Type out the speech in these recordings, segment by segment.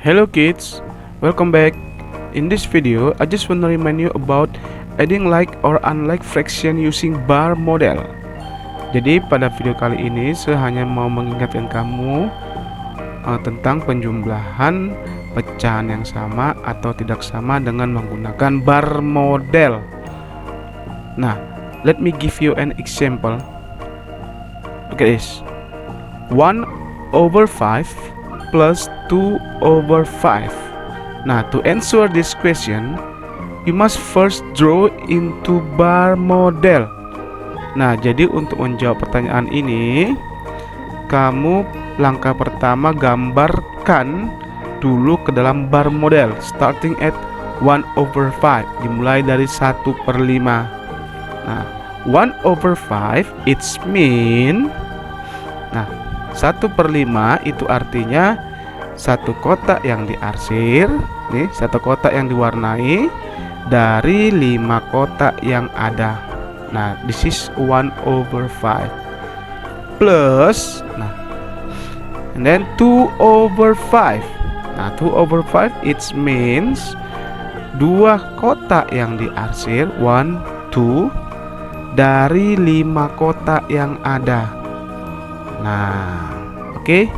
Hello kids, welcome back. In this video, I just want to remind you about adding like or unlike fraction using bar model. Jadi pada video kali ini saya hanya mau mengingatkan kamu tentang penjumlahan pecahan yang sama atau tidak sama dengan menggunakan bar model. Nah, let me give you an example. Look at this. 1/5 plus 2/5. Nah, to answer this question, you must first draw into bar model. Nah, jadi untuk menjawab pertanyaan ini, kamu langkah pertama gambarkan dulu ke dalam bar model, starting at 1/5, dimulai dari 1/5. Nah, 1/5 it's mean, nah 1/5 itu artinya satu kotak yang diarsir, nih satu kotak yang diwarnai dari 5 kotak yang ada. Nah, this is 1/5 plus, nah, and then 2/5. Nah, 2/5 it means 2 kotak yang diarsir, 1, 2 dari 5 kotak yang ada. Nah, okay.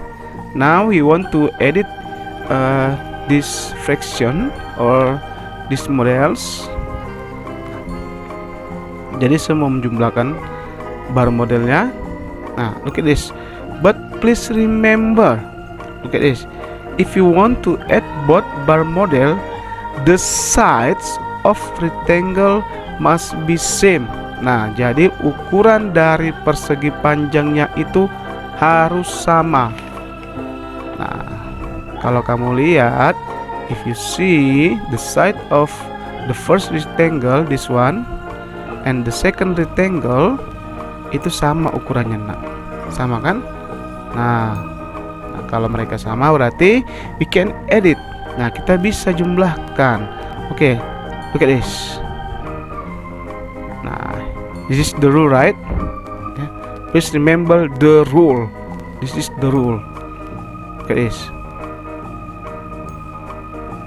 Now we want to edit this fraction or these models. Jadi saya mau menjumlahkan bar modelnya. Nah, look at this. But please remember, look at this. If you want to add both bar model, the sides of rectangle must be same. Nah, jadi ukuran dari persegi panjangnya itu harus sama. Nah, kalau kamu lihat, if you see the side of the first rectangle, this one, and the second rectangle, itu sama ukurannya, nak. Sama kan? Nah, kalau mereka sama berarti we can edit. Nah, kita bisa jumlahkan. Oke, look at this. Nah, this is the rule, right? Please remember the rule. This is the rule. Look at this.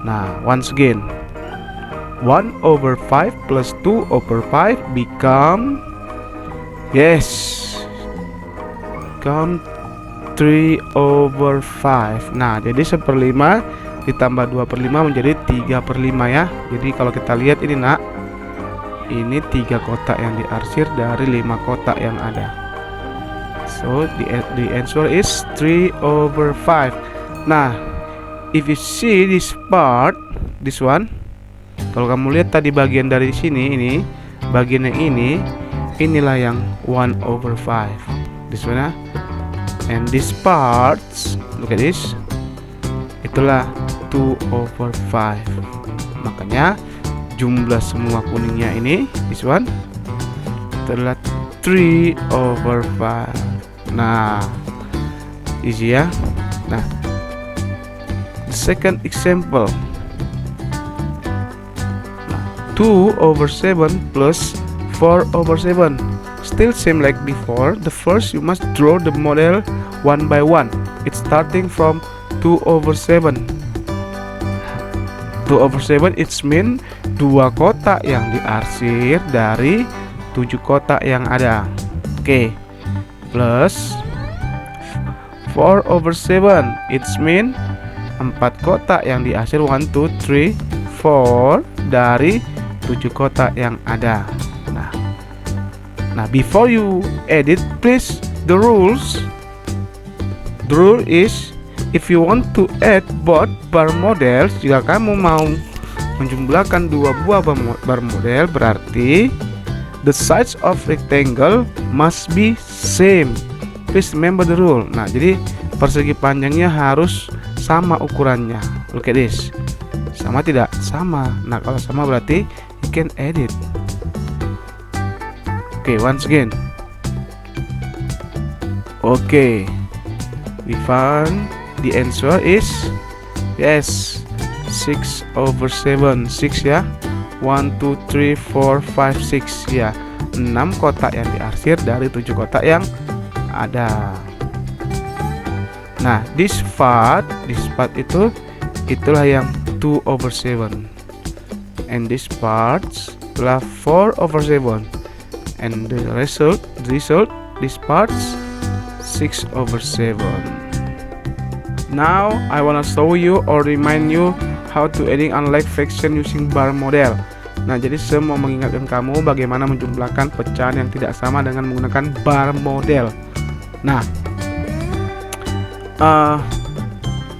Nah, once again, 1/5 plus 2/5 become, yes, become 3/5. Nah, jadi 1/5 ditambah 2/5 menjadi 3/5 ya. Jadi kalau kita lihat ini, nak, ini 3 kotak yang diarsir dari 5 kotak yang ada. So the answer is 3/5. Nah, if you see this part, this one, kalau kamu lihat tadi bagian dari sini, ini bagian yang ini, inilah yang 1/5. This one, and this parts, look at this, itulah 2/5. Makanya jumlah semua kuningnya ini, this one, itu adalah 3/5. Nah, easy ya. Nah, the second example, 2/7 plus 4/7. Still same like before. The first you must draw the model one by one. It's starting from 2/7. 2/7 it's mean 2 kotak yang diarsir dari 7 kotak yang ada. Oke. Plus 4/7 it's mean 4 kotak yang diarsir, 1, 2, 3, 4 dari 7 kotak yang ada. Nah, before you edit, please the rules. The rule is, if you want to add both bar models, jika kamu mau menjumlahkan 2 buah bar model, berarti the sides of rectangle must be same. Please remember the rule. Nah, jadi persegi panjangnya harus sama ukurannya. Look at this. Sama tidak? Sama. Nah, kalau sama berarti you can edit. Okay, once again. Okay, we found the answer is, yes, 6/7. 6 ya. 1, 2, 3, 4, 5, 6 ya. 6 kotak yang diarsir dari 7 kotak yang ada. Nah, this part itu itulah yang 2/7, and this parts itulah 4/7, and the result this parts 6/7. Now I wanna show you or remind you how to adding unlike fraction using bar model. Nah, jadi saya mau mengingatkan kamu bagaimana menjumlahkan pecahan yang tidak sama dengan menggunakan bar model. Nah,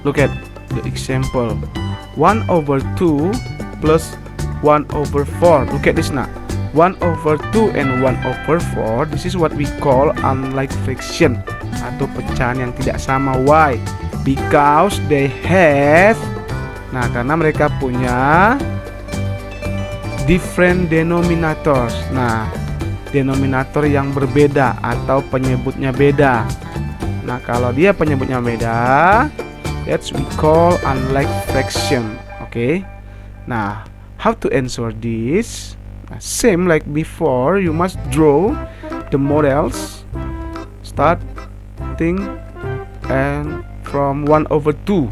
look at the example. 1/2 plus 1/4. Look at this now. 1/2 and 1/4. This is what we call unlike fraction atau pecahan yang tidak sama. Why? Because they have, nah karena mereka punya different denominators. Nah, denominator yang berbeda atau penyebutnya beda. Nah, kalau dia penyebutnya beda, that's we call unlike fraction. Okay. Nah, how to answer this? Nah, same like before, you must draw the models starting and from 1/2.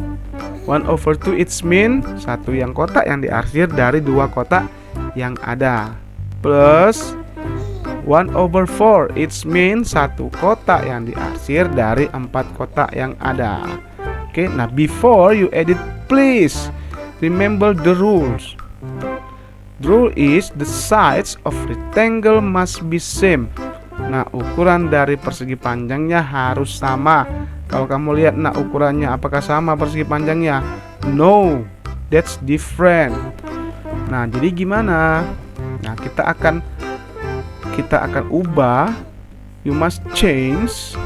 1/2 it's mean satu yang kotak yang diarsir dari dua kotak yang ada, plus 1/4 it's mean satu kotak yang diarsir dari 4 kotak yang ada. Oke, nah before you edit, please remember the rules. The rule is the sides of rectangle must be same. Nah, ukuran dari persegi panjangnya harus sama. Kalau kamu lihat, nah ukurannya apakah sama persegi panjangnya? No, that's different. Nah, jadi gimana? Nah, kita akan ubah. You must change.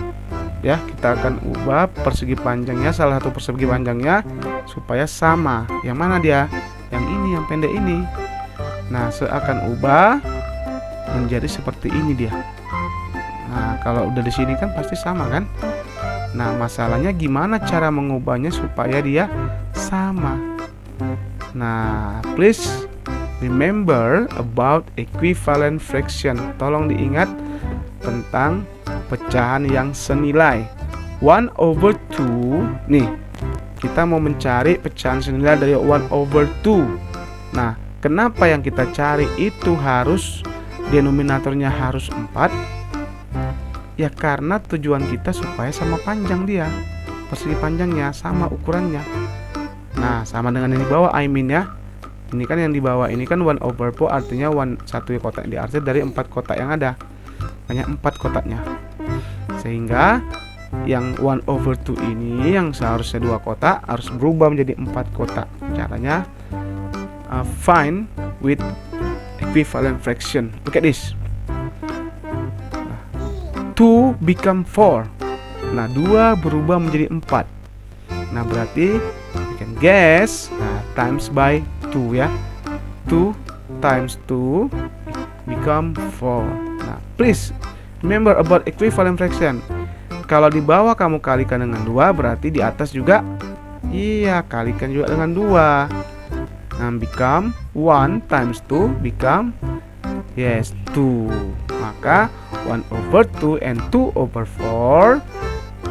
Ya, kita akan ubah persegi panjangnya, salah satu persegi panjangnya supaya sama. Yang mana dia? Yang ini, yang pendek ini. Nah, saya akan ubah menjadi seperti ini dia. Nah, kalau udah di sini kan pasti sama kan? Nah, masalahnya gimana cara mengubahnya supaya dia sama? Nah, please remember about equivalent fraction. Tolong diingat tentang pecahan yang senilai. 1/2. Nih, kita mau mencari pecahan senilai dari 1/2. Nah, kenapa yang kita cari itu harus denominatornya harus 4? Ya karena tujuan kita supaya sama panjang dia, persegi panjangnya sama ukurannya. Nah, sama dengan yang di bawah, I mean ya. Ini kan yang di bawah ini kan 1/4, artinya satu kotak yang diarsir dari 4 kotak yang ada. Banyak 4 kotaknya. Sehingga yang 1/2 ini yang seharusnya 2 kotak harus berubah menjadi 4 kotak. Caranya find with equivalent fraction. Look at this. 2 become 4. Nah, 2 berubah menjadi 4. Nah, berarti you can guess, nah, times by 2 ya. 2 times 2 become 4. Nah, please remember about equivalent fraction. Kalau di bawah kamu kalikan dengan 2, berarti di atas juga iya, kalikan juga dengan 2. Nah, become 1 times 2 become 2. Maka 1/2 and 2/4,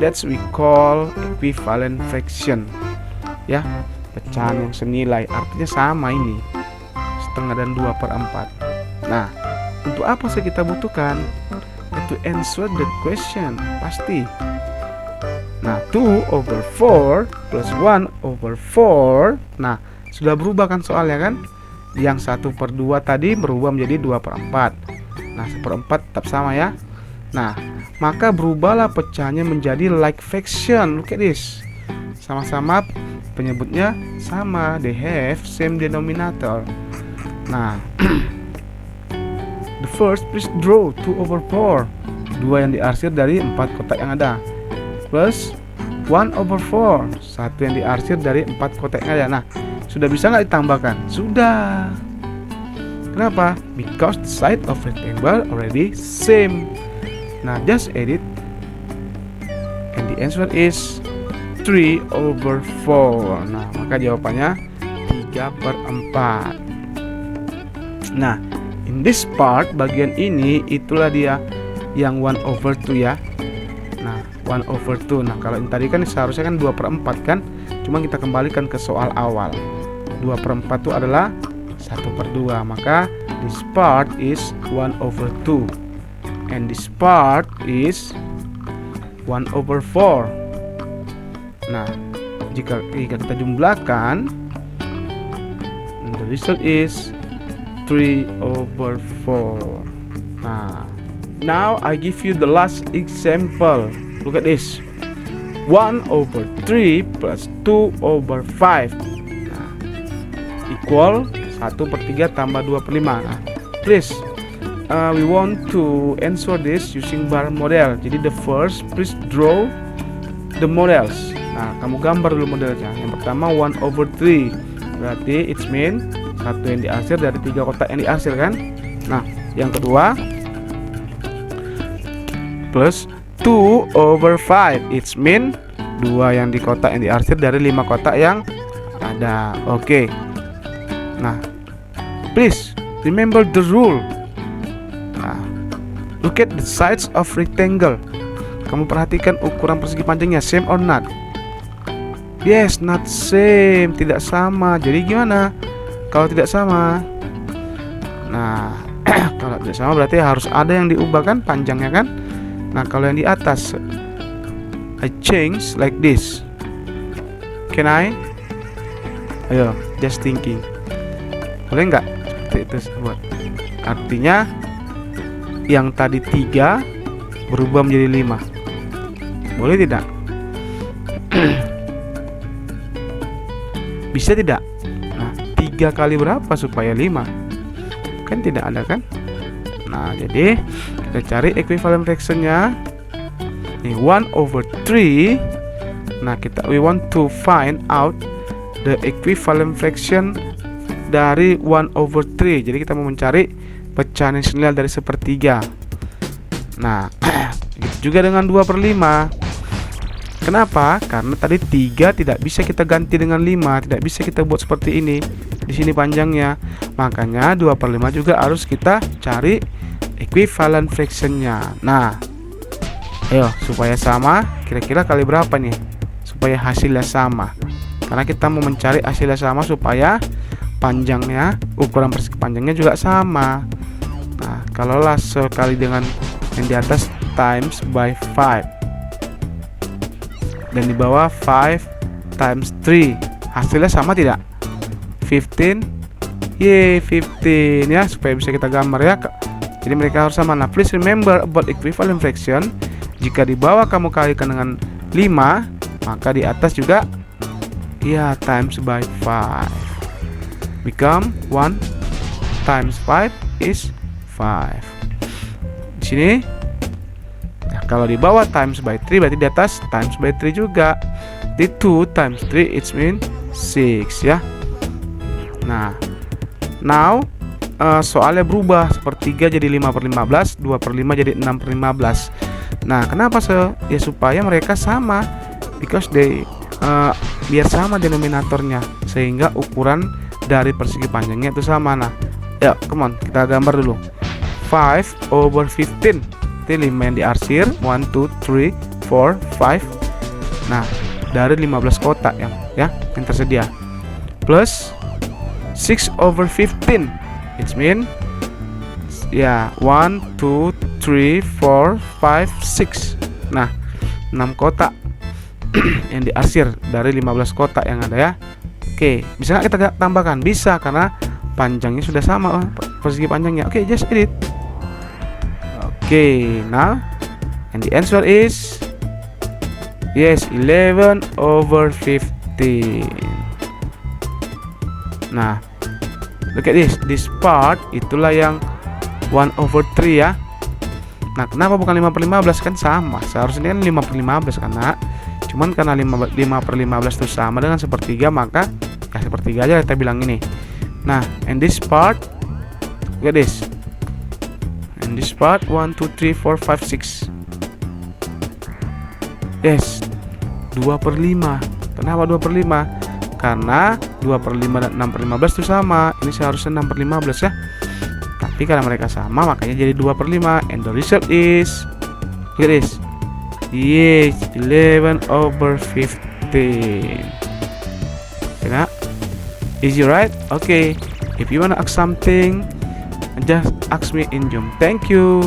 that's we call equivalent fraction. Ya, pecahan yang senilai, artinya sama ini. Setengah dan 2/4. Nah, untuk apa sih kita butuhkan? To answer the question, pasti. Nah, 2/4 plus 1/4. Nah, sudah berubah kan soalnya kan? Yang 1/2 tadi berubah menjadi 2/4. Nah, 1/4 tetap sama ya. Nah, maka berubahlah pecahannya menjadi like fraction. Look at this. Sama-sama penyebutnya sama. They have same denominator. Nah, the first, please draw 2/4. 2 yang diarsir dari 4 kotak yang ada. Plus 1/4. 1 yang diarsir dari 4 kotak yang ada. Nah, sudah bisa nggak ditambahkan? Sudah. Kenapa? Because the side of rectangle already same. Nah, just edit, and the answer is 3/4. Nah, maka jawabannya 3/4. Nah, in this part, bagian ini itulah dia yang 1/2 ya. Nah, 1/2. Nah kalau yang tadi kan seharusnya kan 2/4 kan, cuma kita kembalikan ke soal awal. 2/4 itu adalah 1/2, maka this part is 1/2 and this part is 1/4. Nah jika kita jumlahkan, the result is 3/4. Nah, now I give you the last example. Look at this. 1/3 plus 2/5. Nah, equal 1/3 tambah 2/5. Nah, please, we want to answer this using bar model. Jadi the first, please draw the models. Nah, kamu gambar dulu modelnya. Yang pertama 1/3. Berarti it's mean 1 yang diarsir dari 3 kotak yang diarsir kan. Nah yang kedua plus 2/5, it's mean 2 yang di kotak yang diarsir dari 5 kotak yang ada. Oke. Nah please remember the rule. Nah, look at the sides of rectangle. Kamu perhatikan ukuran persegi panjangnya, same or not? Yes, not same, tidak sama. Jadi gimana kalau tidak sama? Nah kalau tidak sama berarti harus ada yang diubah kan panjangnya kan. Nah kalau yang di atas, I change like this. Can I? Ayo, just thinking. Boleh nggak seperti itu buat? Artinya yang tadi 3 berubah menjadi 5. Boleh tidak? Bisa tidak? Nah 3 kali berapa supaya 5? Kan tidak ada kan. Nah jadi kita cari equivalent fractionnya. Ini 1/3. Nah we want to find out the equivalent fraction dari 1/3. Jadi kita mau mencari pecahan yang senilai dari 1/3. Nah gitu juga dengan 2/5. Kenapa? Karena tadi 3 tidak bisa kita ganti dengan 5, tidak bisa kita buat seperti ini. Di sini panjangnya, makanya 2/5 juga harus kita cari equivalent fractionnya. Nah, ayo supaya sama, kira-kira kali berapa nih? Supaya hasilnya sama. Karena kita mau mencari hasilnya sama supaya panjangnya, ukuran persegi panjangnya juga sama. Nah, kalaulah sekali dengan yang di atas times by 5 dan di bawah 5 times 3, hasilnya sama tidak? 15. Yeay, 15 ya, supaya bisa kita gambar ya. Jadi mereka harus sama. Nah please remember about equivalent fraction. Jika di bawah kamu kalikan dengan 5, maka di atas juga ya times by 5. Become 1 times 5 is 5. Di sini kalau di bawah times by 3 berarti di atas times by 3 juga. Di 2 times 3 it means 6 ya. Nah now soalnya berubah, 1/3 jadi 5/15, 2/5 jadi 6/15. Nah kenapa ya supaya mereka sama, because they biar sama denominatornya, sehingga ukuran dari persegi panjangnya itu sama. Nah ya come on, kita gambar dulu. 5/15 itu 5 yang diarsir, 1, 2, 3, 4, 5. Nah dari 15 kotak yang tersedia, plus 6/15, it mean ya 1, 2, 3, 4, 5, 6. Nah 6 kotak yang diarsir dari 15 kotak yang ada ya. Oke, bisa nggak kita tambahkan? Bisa, karena panjangnya sudah sama, persegi panjangnya. Oke, just edit. Oke, now and the answer is yes, 11/15. Nah look at this part, itulah yang 1/3 ya. Nah kenapa bukan 5/15? Kan sama, seharusnya kan 5/15 karena cuman karena 5/15 itu sama dengan 1/3, maka ya 1/3 aja kita bilang ini. Nah and this part, look at this, and this part 1, 2, 3, 4, 5, 6. Yes, 2/5. Kenapa 2/5? Karena 2/5 dan 6/15 itu sama. Ini seharusnya 6/15 ya. Tapi karena mereka sama, makanya jadi 2/5. And the result is, look at this, Yes, 11/15. Kena? Easy, right? Okay. If you wanna ask something, just ask me in Zoom. Thank you.